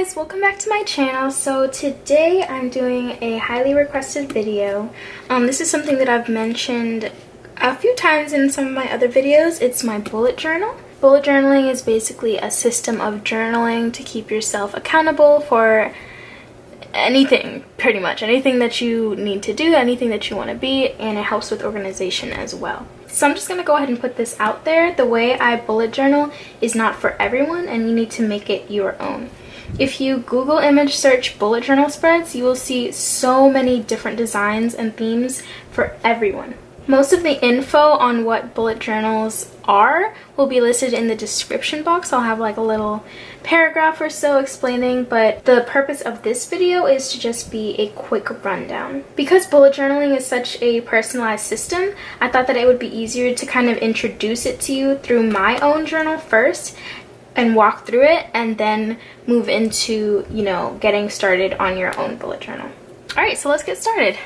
guys, welcome back to my channel. So today I'm doing a highly requested video. This is something that I've mentioned a few times in some of my other videos. It's my bullet journal. Bullet journaling is basically a system of journaling to keep yourself accountable for anything, pretty much anything that you need to do, anything that you want to be, and it helps with organization as well. So I'm just going to go ahead and put this out there. The way I bullet journal is not for everyone, and you need to make it your own. If you Google image search bullet journal spreads, you will see so many different designs and themes for everyone. Most of the info on what bullet journals are will be listed in the description box. I'll have like a little paragraph or so explaining, but the purpose of this video is to just be a quick rundown. Because bullet journaling is such a personalized system, I thought that it would be easier to kind of introduce it to you through my own journal first and walk through it, and then move into, getting started on your own bullet journal. Alright, so let's get started.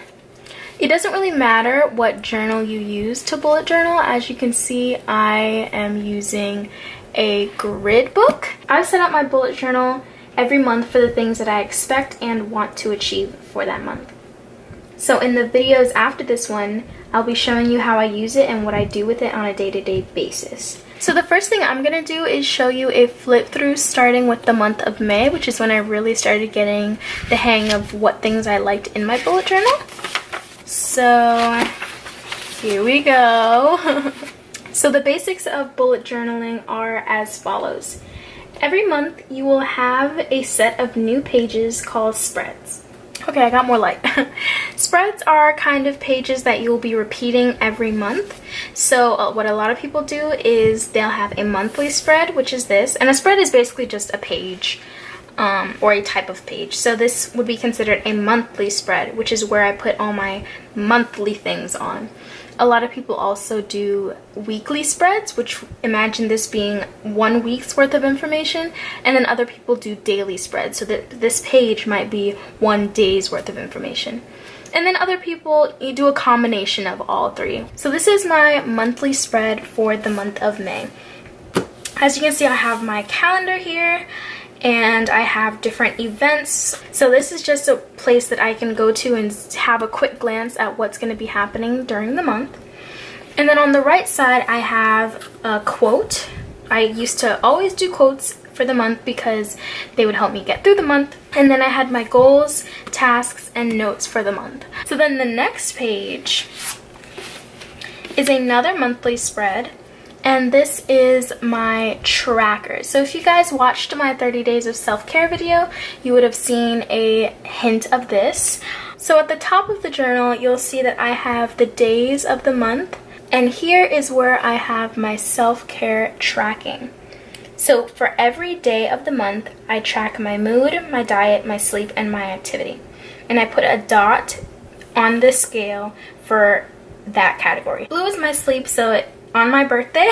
It doesn't really matter what journal you use to bullet journal. As you can see, I am using a grid book. I've set up my bullet journal every month for the things that I expect and want to achieve for that month. So in the videos after this one, I'll be showing you how I use it and what I do with it on a day-to-day basis. So the first thing I'm going to do is show you a flip through starting with the month of May, which is when I really started getting the hang of what things I liked in my bullet journal. So here we go. So the basics of bullet journaling are as follows. Every month you will have a set of new pages called spreads. Okay, I got more light. Spreads are kind of pages that you'll be repeating every month. So what a lot of people do is they'll have a monthly spread, which is this. And a spread is basically just a page. Or a type of page. So this would be considered a monthly spread, which is where I put all my monthly things on. A lot of people also do weekly spreads, which imagine this being 1 week's worth of information, and then other people do daily spreads, so that this page might be 1 day's worth of information. And then other people, you do a combination of all three. So this is my monthly spread for the month of May. As you can see, I have my calendar here, and I have different events. So this is just a place that I can go to and have a quick glance at what's going to be happening during the month. And then on the right side, I have a quote. I used to always do quotes for the month because they would help me get through the month. And then I had my goals, tasks, and notes for the month. So then the next page is another monthly spread. And this is my tracker. So if you guys watched my 30 days of self-care video, you would have seen a hint of this. So at the top of the journal, you'll see that I have the days of the month. And here is where I have my self-care tracking. So for every day of the month, I track my mood, my diet, my sleep, and my activity. And I put a dot on the scale for that category. Blue is my sleep, so on my birthday,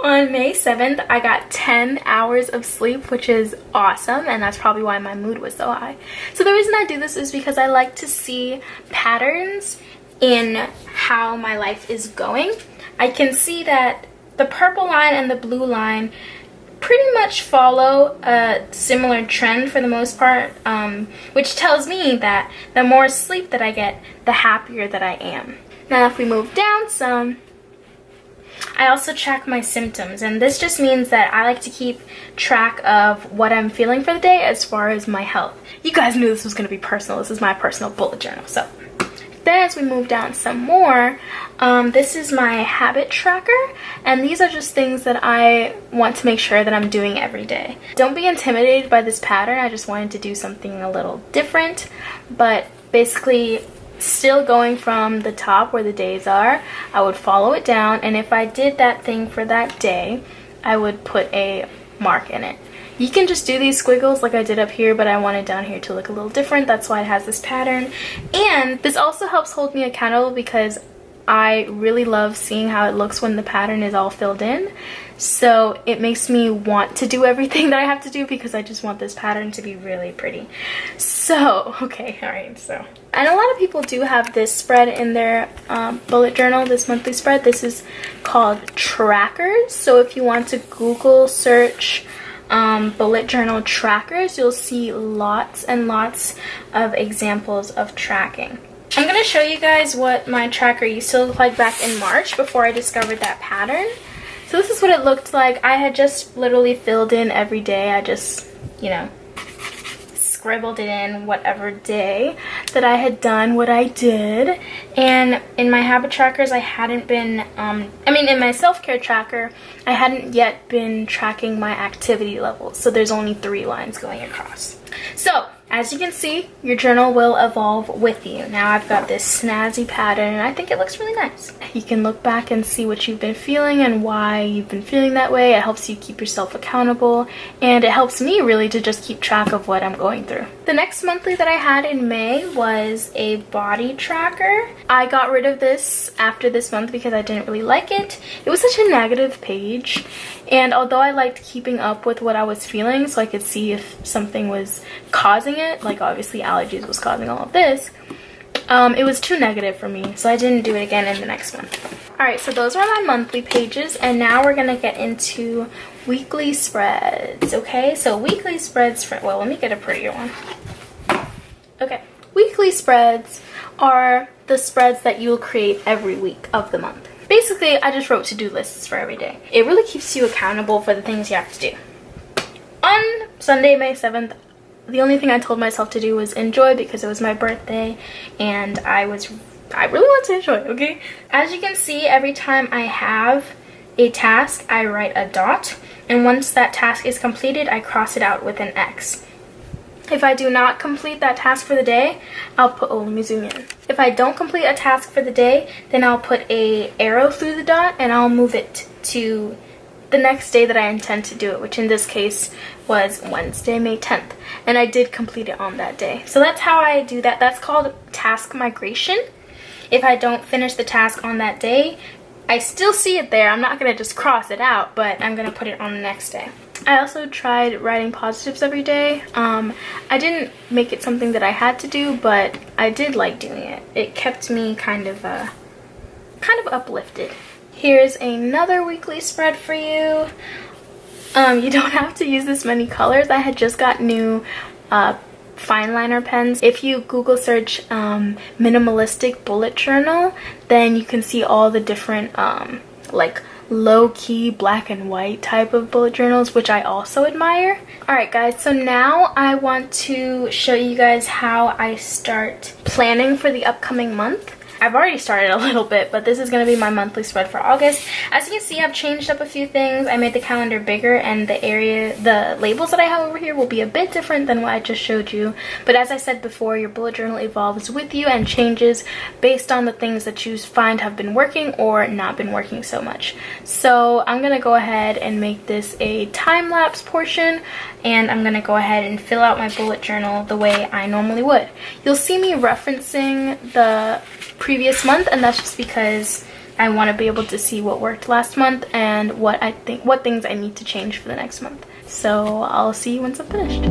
on May 7th, I got 10 hours of sleep, which is awesome, and that's probably why my mood was so high. So the reason I do this is because I like to see patterns in how my life is going. I can see that the purple line and the blue line pretty much follow a similar trend for the most part, which tells me that the more sleep that I get, the happier that I am. Now if we move down some, I also track my symptoms, and this just means that I like to keep track of what I'm feeling for the day as far as my health. You guys knew this was going to be personal. This is my personal bullet journal. So then as we move down some more, this is my habit tracker, and these are just things that I want to make sure that I'm doing every day. Don't be intimidated by this pattern. I just wanted to do something a little different, but basically still going from the top where the days are, I would follow it down, and if I did that thing for that day, I would put a mark in it. You can just do these squiggles like I did up here, but I wanted down here to look a little different. That's why it has this pattern. And this also helps hold me accountable because I really love seeing how it looks when the pattern is all filled in. So it makes me want to do everything that I have to do because I just want this pattern to be really pretty. So, okay, alright, so. And a lot of people do have this spread in their bullet journal, this monthly spread. This is called trackers. So if you want to Google search bullet journal trackers, you'll see lots and lots of examples of tracking. I'm going to show you guys what my tracker used to look like back in March before I discovered that pattern. So this is what it looked like. I had just literally filled in every day. I just, you know, scribbled it in whatever day that I had done what I did. And in my habit trackers, I hadn't been, in my self-care tracker, I hadn't yet been tracking my activity levels. So there's only 3 lines going across. So as you can see, your journal will evolve with you. Now I've got this snazzy pattern and I think it looks really nice. You can look back and see what you've been feeling and why you've been feeling that way. It helps you keep yourself accountable, and it helps me really to just keep track of what I'm going through. The next monthly that I had in May was a body tracker. I got rid of this after this month because I didn't really like it. It was such a negative page, and although I liked keeping up with what I was feeling so I could see if something was causing it, like obviously allergies was causing all of this, it was too negative for me, so I didn't do it again in the next month. Alright, so those are my monthly pages, and now we're gonna get into weekly spreads. Okay, so weekly spreads for, well, let me get a prettier one. Okay, weekly spreads are the spreads that you'll create every week of the month. Basically, I just wrote to-do lists for every day. It really keeps you accountable for the things you have to do. On Sunday, May 7th, the only thing I told myself to do was enjoy because it was my birthday and I really want to enjoy, okay? As you can see, every time I have a task, I write a dot, and once that task is completed, I cross it out with an X. If I do not complete that task for the day, I'll put, oh, let me zoom in. If I don't complete a task for the day, then I'll put a arrow through the dot and I'll move it to the next day that I intend to do it, which in this case was Wednesday, May 10th. And I did complete it on that day. So that's how I do that. That's called task migration. If I don't finish the task on that day, I still see it there. I'm not going to just cross it out, but I'm going to put it on the next day. I also tried writing positives every day. I didn't make it something that I had to do, but I did like doing it. It kept me kind of uplifted. Here's another weekly spread for you. You don't have to use this many colors. I had just got new fine liner pens. If you Google search minimalistic bullet journal, then you can see all the different like low-key black and white type of bullet journals, which I also admire. Alright guys, so now I want to show you guys how I start planning for the upcoming month. I've already started a little bit, but this is going to be my monthly spread for August. As you can see, I've changed up a few things. I made the calendar bigger, and the labels that I have over here will be a bit different than what I just showed you. But as I said before, your bullet journal evolves with you and changes based on the things that you find have been working or not been working so much. So I'm going to go ahead and make this a time-lapse portion, and I'm going to go ahead and fill out my bullet journal the way I normally would. You'll see me referencing the previous month, and that's just because I want to be able to see what worked last month and what things I need to change for the next month. So I'll see you once I'm finished.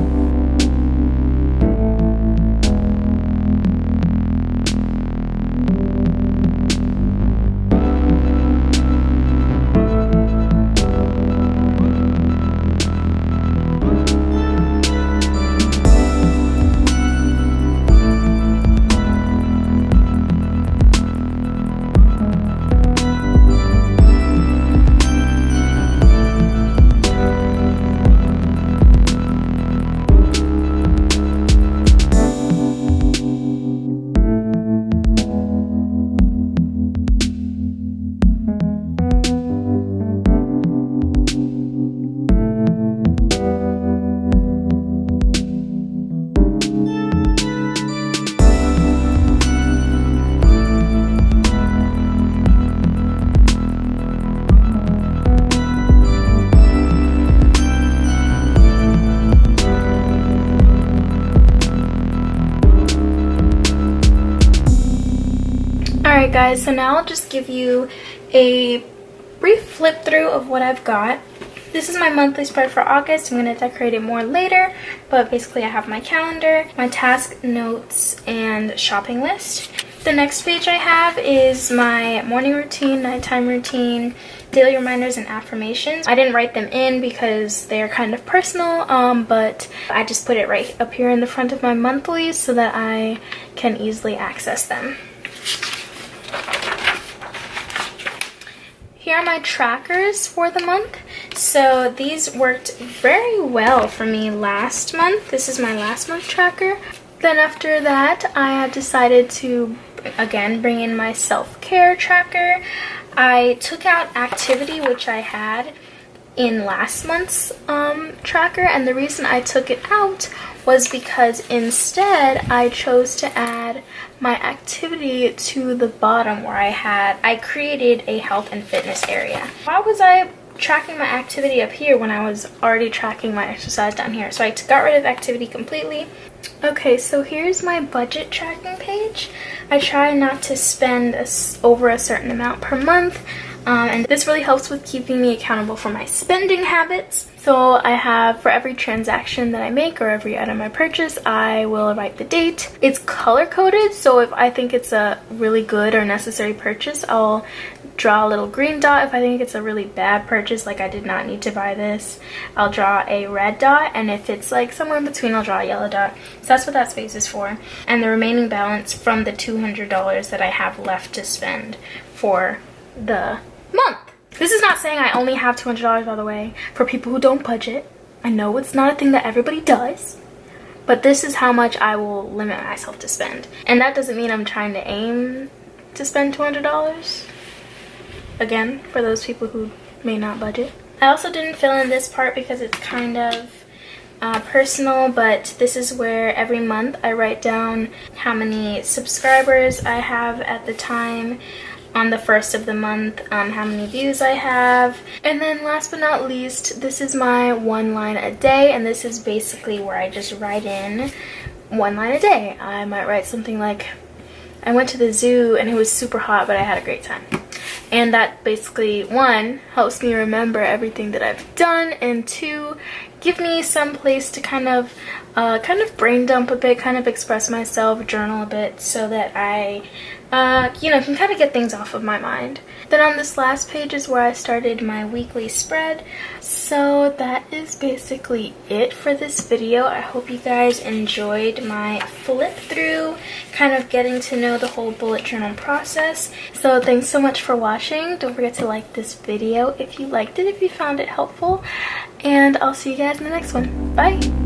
Alright guys, so now I'll just give you a brief flip through of what I've got. This is my monthly spread for August. I'm going to decorate it more later, but basically I have my calendar, my task notes, and shopping list. The next page I have is my morning routine, nighttime routine, daily reminders, and affirmations. I didn't write them in because they're kind of personal, but I just put it right up here in the front of my monthlies so that I can easily access them. Here are my trackers for the month. So these worked very well for me last month. This is my last month tracker. Then after that, I have decided to, again, bring in my self-care tracker. I took out activity, which I had in last month's tracker, and the reason I took it out was because instead I chose to add my activity to the bottom where I created a health and fitness area. Why was I tracking my activity up here when I was already tracking my exercise down here? So I got rid of activity completely. Okay, so here's my budget tracking page. I try not to spend over a certain amount per month, and this really helps with keeping me accountable for my spending habits. So I have, for every transaction that I make or every item I purchase, I will write the date. It's color coded, so if I think it's a really good or necessary purchase, I'll draw a little green dot. If I think it's a really bad purchase, like I did not need to buy this, I'll draw a red dot, and if it's like somewhere in between, I'll draw a yellow dot. So that's what that space is for. And the remaining balance from the $200 that I have left to spend for the month. This is not saying I only have $200, by the way, for people who don't budget. I know it's not a thing that everybody does, but this is how much I will limit myself to spend. And that doesn't mean I'm trying to aim to spend $200. Again, for those people who may not budget. I also didn't fill in this part because it's kind of personal, but this is where every month I write down how many subscribers I have at the time on the first of the month, how many views I have, and then last but not least, this is my one line a day, and this is basically where I just write in one line a day. I might write something like, I went to the zoo and it was super hot, but I had a great time. And that basically, one, helps me remember everything that I've done, and two, give me some place to kind of brain dump a bit, kind of express myself, journal a bit, so that I can kind of get things off of my mind. Then on this last page is where I started my weekly spread. So that is basically it for this video. I hope you guys enjoyed my flip through, kind of getting to know the whole bullet journal process. So thanks so much for watching. Don't forget to like this video if you liked it, if you found it helpful, and I'll see you guys in the next one. Bye!